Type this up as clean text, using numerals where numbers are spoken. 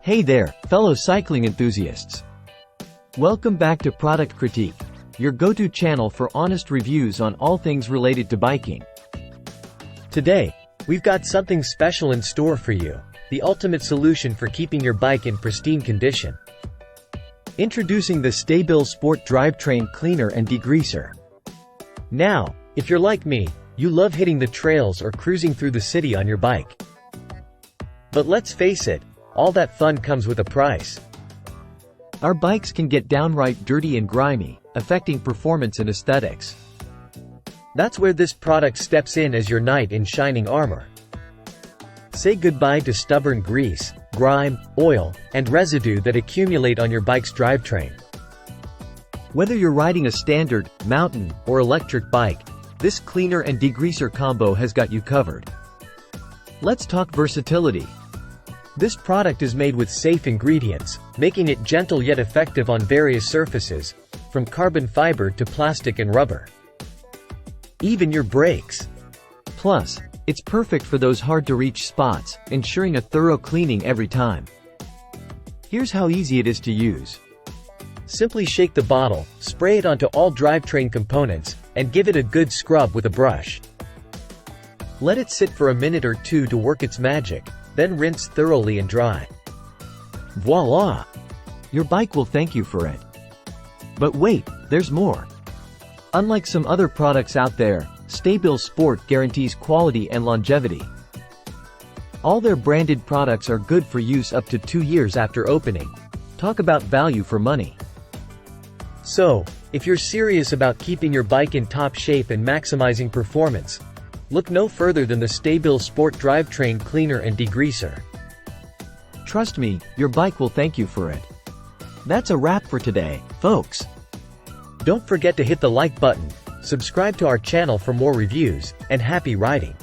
Hey there, fellow cycling enthusiasts. Welcome back to Product Critique, your go-to channel for honest reviews on all things related to biking. Today, we've got something special in store for you, the ultimate solution for keeping your bike in pristine condition. Introducing the STA-BIL Sport Drivetrain Cleaner and Degreaser. Now, if you're like me, you love hitting the trails or cruising through the city on your bike. But let's face it, all that fun comes with a price. Our bikes can get downright dirty and grimy, affecting performance and aesthetics. That's where this product steps in as your knight in shining armor. Say goodbye to stubborn grease, grime, oil, and residue that accumulate on your bike's drivetrain. Whether you're riding a standard, mountain, or electric bike, this cleaner and degreaser combo has got you covered. Let's talk versatility. This product is made with safe ingredients, making it gentle yet effective on various surfaces, from carbon fiber to plastic and rubber. Even your brakes. Plus, it's perfect for those hard-to-reach spots, ensuring a thorough cleaning every time. Here's how easy it is to use. Simply shake the bottle, spray it onto all drivetrain components, and give it a good scrub with a brush. Let it sit for a minute or two to work its magic, then rinse thoroughly and dry. Voila! Your bike will thank you for it. But wait, there's more. Unlike some other products out there, STA-BIL Sport guarantees quality and longevity. All their branded products are good for use up to 2 years after opening. Talk about value for money. So, if you're serious about keeping your bike in top shape and maximizing performance, look no further than the STA-BIL Sport Drivetrain Cleaner and Degreaser. Trust me, your bike will thank you for it. That's a wrap for today, folks. Don't forget to hit the like button, subscribe to our channel for more reviews, and happy riding!